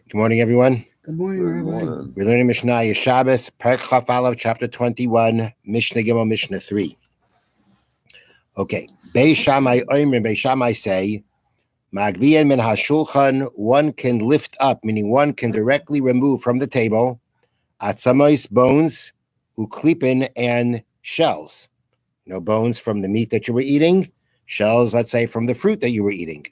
Good morning, everyone. Good morning, Good Rabbi. morning. We're learning Mishnah Shabbos, Perek Chaf Aleph, chapter 21, Mishnah Gimel, Mishnah 3. Okay. Beis Shammai Oimrim, Beis Shammai say, Magbiyan min hashulchan, one can lift up, meaning one can directly remove from the table, atzamos, bones, uklipin, and shells. Bones from the meat that you were eating, shells, let's say, from the fruit that you were eating.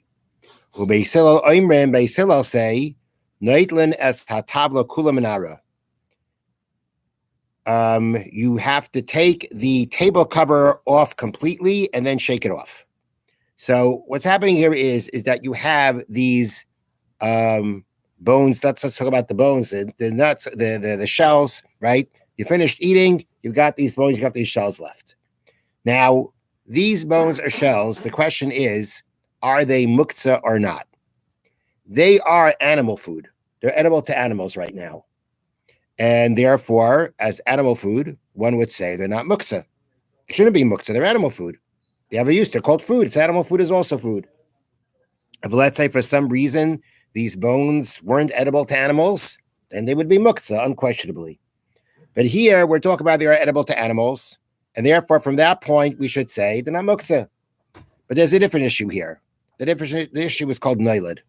Beis Hillel Oimrim, Beis Hillel say, Noitlin es hatavla kula minara. You have to take the table cover off completely and then shake it off. So what's happening here is that you have these bones. Let's talk about the bones, the nuts, the shells, right? You finished eating, you've got these bones, you've got these shells left. Now, these bones are shells. The question is, are they muktzah or not? They are animal food. They're edible to animals right now. And therefore, as animal food, one would say they're not muktzah. It shouldn't be muktzah. They're animal food. They have a use. They're called food. It's animal food is also food. If let's say for some reason these bones weren't edible to animals, then they would be muktzah, unquestionably. But here we're talking about they are edible to animals. And therefore, from that point, we should say they're not muktzah. But there's a different issue here. The issue is called noilad.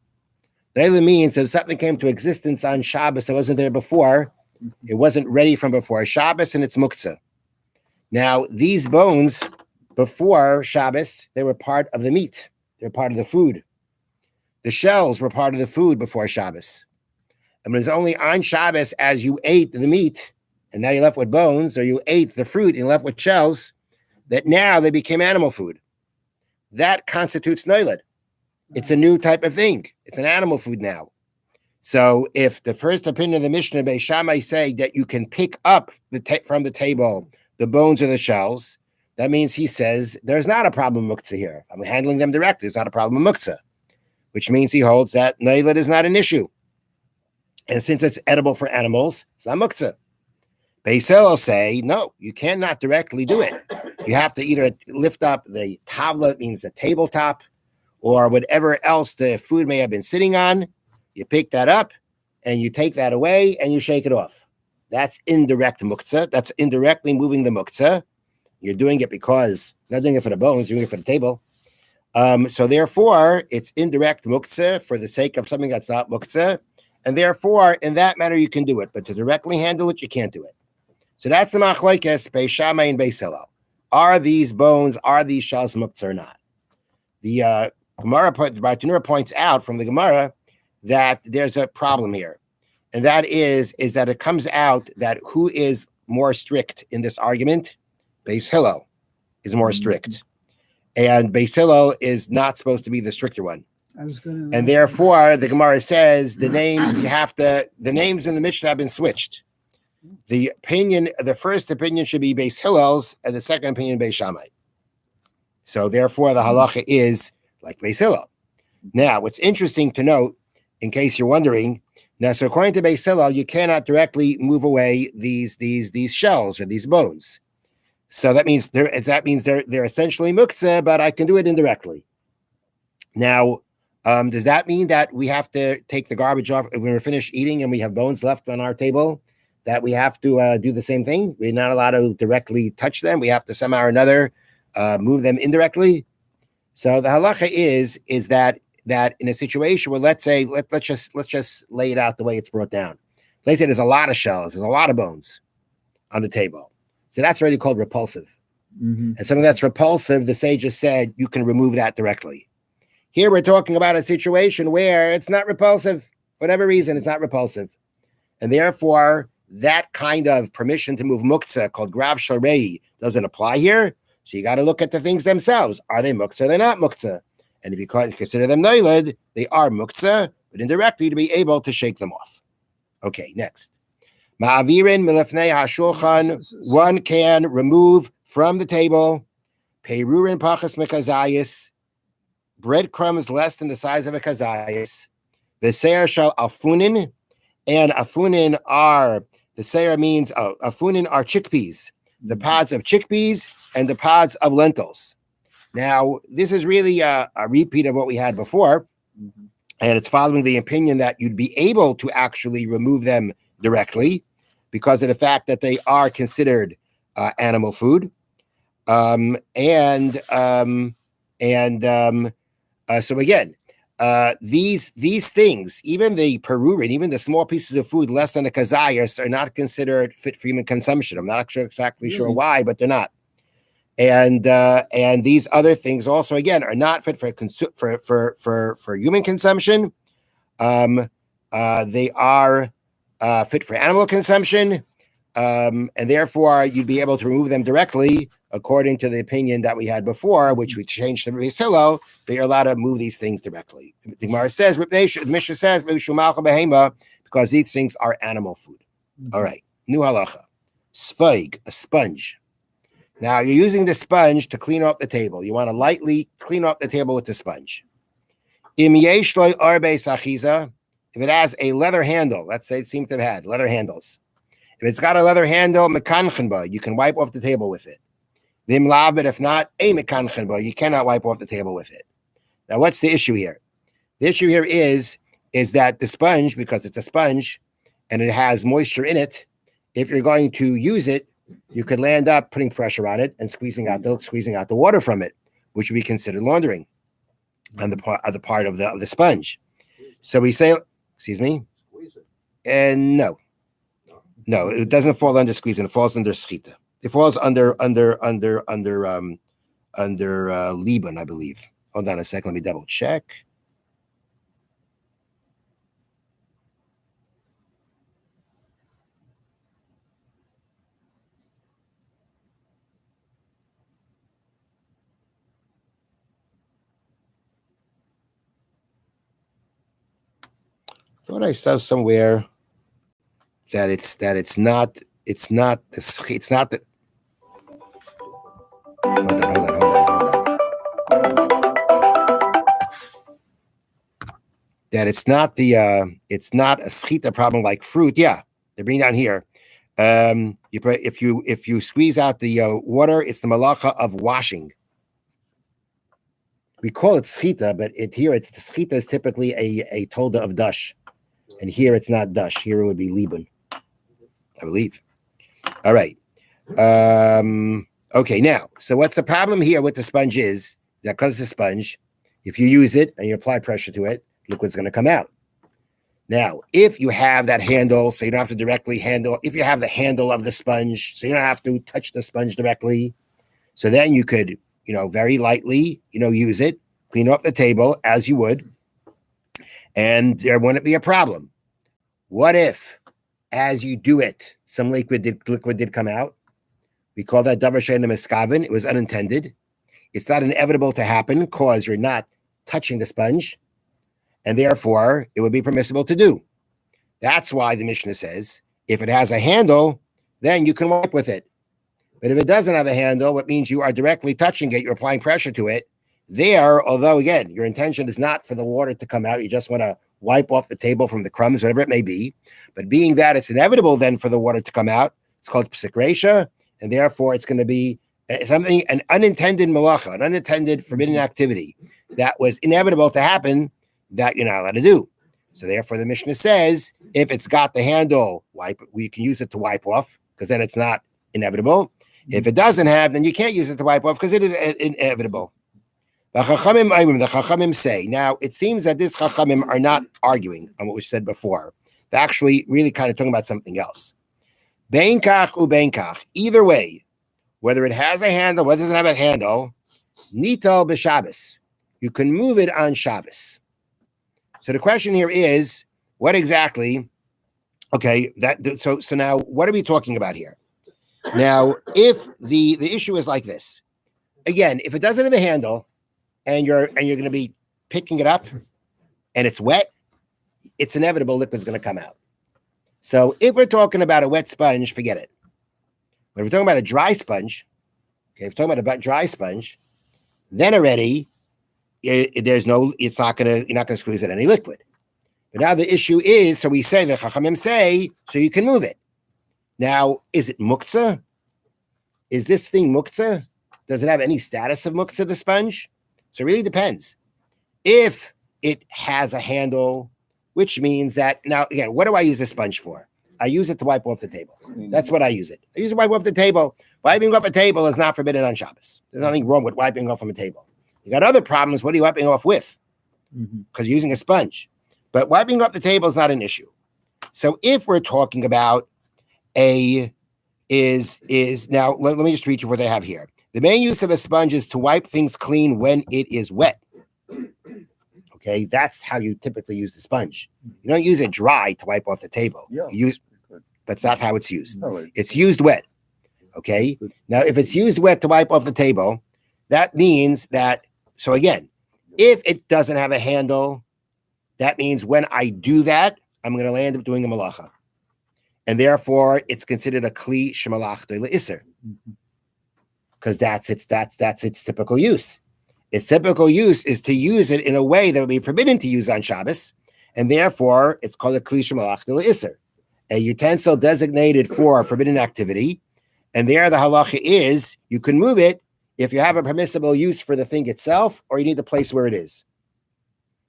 Noilad means if something came to existence on Shabbos that wasn't there before, it wasn't ready from before Shabbos, and it's muktzah. Now, these bones, before Shabbos, they were part of the meat. They're part of the food. The shells were part of the food before Shabbos. And it was only on Shabbos as you ate the meat, and now you're left with bones, or you ate the fruit and you're left with shells, that now they became animal food. That constitutes noilad. It's a new type of thing. It's an animal food now. So if the first opinion of the Mishnah, Beis Shammai say that you can pick up from the table the bones or the shells, that means he says there's not a problem with muktzah here. I'm handling them directly. There's not a problem with muktzah, which means he holds that noilad is not an issue. And since it's edible for animals, it's not muktzah. Beis Hillel say, no, you cannot directly do it. You have to either lift up the tavla, means the tabletop, or whatever else the food may have been sitting on. You pick that up and you take that away and you shake it off. That's indirect muktzah. That's indirectly moving the muktzah. You're doing it because you're not doing it for the bones, you're doing it for the table. So therefore, it's indirect muktzah for the sake of something that's not muktzah. And therefore, in that manner, you can do it. But to directly handle it, you can't do it. So that's the machlokes, Beis Shammai and Beis Hillel. Are these bones, are these shells muktzah or not? The Gemara, the Bartanura points out from the Gemara that there's a problem here. And that is that it comes out that who is more strict in this argument? Beis Hillel is more strict. And Beis Hillel is not supposed to be the stricter one. And therefore, the Gemara says the names in the Mishnah have been switched. The first opinion should be Beis Hillel's, and the second opinion Beis Shammai. So therefore, the halacha is like Beis Hillel. Now, what's interesting to note, in case you're wondering, so according to Beis Hillel, you cannot directly move away these shells or these bones. So that means they're essentially muktzah, but I can do it indirectly. Now, does that mean that we have to take the garbage off when we're finished eating and we have bones left on our table? That we have to do the same thing? We're not allowed to directly touch them. We have to somehow or another move them indirectly. So the halacha is that in a situation where let's just lay it out the way it's brought down. Let's say there's a lot of shells, there's a lot of bones on the table. So that's already called repulsive. Mm-hmm. And something that's repulsive, the sages said you can remove that directly. Here we're talking about a situation where it's not repulsive. For whatever reason, it's not repulsive. And therefore, that kind of permission to move muktzah called grav sharei doesn't apply here. So you got to look at the things themselves. Are they muktzah? They're not muktzah. And if you consider them noilad, they are muktzah, but indirectly to be able to shake them off. Okay, next. Ma'avirin milefnei hashulchan. One can remove from the table peirurin pachas mekazayis, breadcrumbs less than the size of a kazayis, v'seir shel afunin, and afunin are, the seir means, afunin are chickpeas, the pods of chickpeas and the pods of lentils. Now, this is really a repeat of what we had before. And it's following the opinion that you'd be able to actually remove them directly because of the fact that they are considered animal food. So again, these things, even the perurin, even the small pieces of food less than a kazayas, are not considered fit for human consumption. I'm not exactly sure why, but they're not. And these other things also, again, are not fit for human consumption. They are fit for animal consumption, and therefore you'd be able to remove them directly, according to the opinion that we had before, which we changed to Rabbi Hillel. They are allowed to move these things directly. The Gemara says, the Mishna says, because these things are animal food. All right, new halacha, sfeig, a sponge. Now, you're using the sponge to clean off the table. You want to lightly clean off the table with the sponge. If it has a leather handle, let's say it seems to have had leather handles. If it's got a leather handle, you can wipe off the table with it. But if not, you cannot wipe off the table with it. Now, what's the issue here? The issue here is that the sponge, because it's a sponge and it has moisture in it, if you're going to use it, you could land up putting pressure on it and squeezing out the water from it, which would be considered laundering on the part of the sponge. So we say, excuse me, and no, it doesn't fall under squeezing. It falls under schita. It falls under Liban, I believe. Hold on a second. Let me double check. Thought I saw somewhere that it's not the. Hold on. That it's not a schita problem like fruit. Yeah, they bring down here. If you squeeze out the water, it's the malacha of washing. We call it schita, but the schita is typically a tolda of dash. And here it's not dash. Here it would be Liban, I believe. All right. Okay, now, so what's the problem here with the sponge is that because it's a sponge, if you use it and you apply pressure to it, liquid's going to come out. Now, if you have that handle, so you don't have to directly handle, if you have the handle of the sponge, so you don't have to touch the sponge directly, so then you could, very lightly, use it, clean off the table as you would, and there wouldn't be a problem. What if, as you do it, some liquid did come out? We call that davar she'eino miskaven. It was unintended. It's not inevitable to happen because you're not touching the sponge, and therefore it would be permissible to do. That's why the Mishna says, if it has a handle, then you can wipe with it. But if it doesn't have a handle, it means you are directly touching it, you're applying pressure to it. There, although again, your intention is not for the water to come out, you just want to wipe off the table from the crumbs, whatever it may be. But being that it's inevitable then for the water to come out, it's called psik reisha, and therefore it's going to be an unintended malacha, an unintended forbidden activity that was inevitable to happen that you're not allowed to do. So therefore the Mishnah says, if it's got the handle, we can use it to wipe off because then it's not inevitable. If it doesn't have, then you can't use it to wipe off because it is inevitable. The Chachamim say, now it seems that these Chachamim are not arguing on what was said before. They're actually really kind of talking about something else. Bein kach ubein kach, either way, whether it has a handle, whether it doesn't have a handle, nital b'Shabbos, you can move it on Shabbos. So the question here is, what exactly? Okay, so now what are we talking about here? Now, if the issue is like this, again, if it doesn't have a handle, and you're going to be picking it up, and it's wet, it's inevitable liquid's going to come out. So if we're talking about a wet sponge, forget it. But if we're talking about a dry sponge, okay, if we're talking about a dry sponge, then already you're not going to squeeze out any liquid. But now the issue is, so we say, the Chachamim say, so you can move it. Now, is it muktzah? Is this thing muktzah? Does it have any status of muktzah, the sponge? So it really depends. If it has a handle, which means that now again, what do I use a sponge for? I use it to wipe off the table. That's what I use it. I use it to wipe off the table. Wiping off a table is not forbidden on Shabbos. There's nothing wrong with wiping off from a table. You got other problems. What are you wiping off with? Because you're using a sponge. But wiping off the table is not an issue. So if we're talking about now let me just read you what they have here. The main use of a sponge is to wipe things clean when it is wet. Okay, that's how you typically use the sponge. You don't use it dry to wipe off the table. That's not how it's used. It's used wet. Okay, now if it's used wet to wipe off the table, that means that, so again, if it doesn't have a handle, that means when I do that, I'm going to land up doing a malacha. And therefore, it's considered a kli shemalachta le'isser. Because that's its typical use. Its typical use is to use it in a way that would be forbidden to use on Shabbos. And therefore, it's called a kli shemalachta le'isser, a utensil designated for forbidden activity. And there the halacha is, you can move it if you have a permissible use for the thing itself, or you need the place where it is.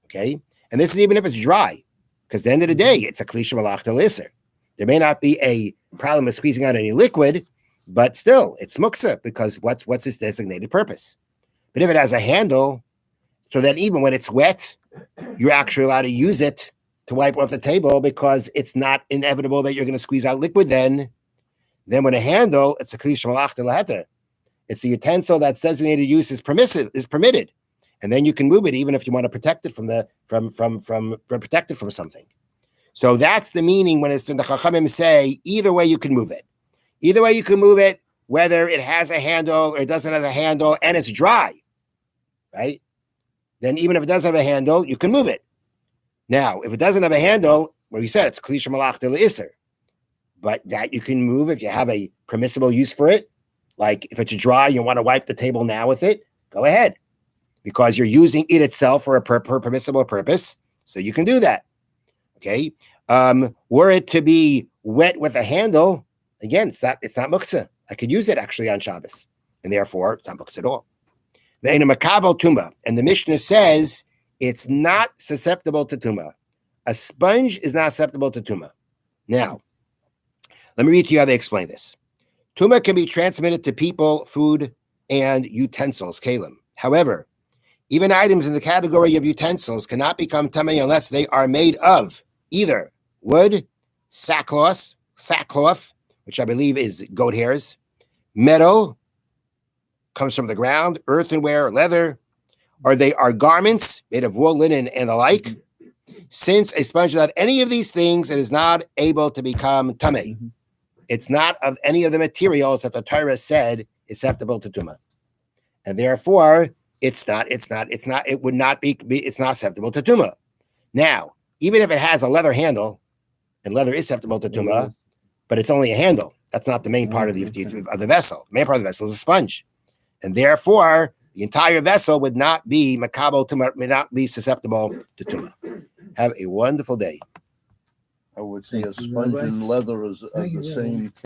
Okay? And this is even if it's dry, because at the end of the day, it's a kli shemalachta le'isser. There may not be a problem with squeezing out any liquid, but still, it's muktzah, because what's its designated purpose? But if it has a handle, so that even when it's wet, you're actually allowed to use it to wipe off the table, because it's not inevitable that you're going to squeeze out liquid then. Then with a handle, it's a kli shemalachta le'heter. It's a utensil that's designated use is permitted. And then you can move it even if you want to protect it from protect it from something. So that's the meaning when it's in the Chachamim say, either way you can move it. Either way you can move it, whether it has a handle or it doesn't have a handle and it's dry, right? Then even if it doesn't have a handle, you can move it. Now, if it doesn't have a handle, well, you said it's kli shemalachta le'isser. But that you can move if you have a permissible use for it. Like if it's dry, you want to wipe the table now with it, go ahead. Because you're using it itself for a permissible purpose. So you can do that. Okay. Were it to be wet with a handle, again, it's not muktzah. I could use it actually on Shabbos. And therefore, it's not muktzah at all. Ve'ein makabel tumah. And the Mishnah says it's not susceptible to tumah. A sponge is not susceptible to tumah. Now, let me read to you how they explain this. Tumah can be transmitted to people, food, and utensils, kalim. However, even items in the category of utensils cannot become tamei unless they are made of either wood, sackcloth, which I believe is goat hairs, metal, comes from the ground, earthenware, leather, or they are garments made of wool, linen, and the like. Since a sponge without any of these things, it is not able to become tamei. It's not of any of the materials that the Torah said is susceptible to tumah, and therefore it's not susceptible to tumah. Now, even if it has a leather handle, and leather is susceptible to tumah, but it's only a handle. That's not the main part of the vessel. The main part of the vessel is a sponge, and therefore the entire vessel would not be makabel tumah, would not be susceptible to tumah. Have a wonderful day. I would see a sponge and leather as the same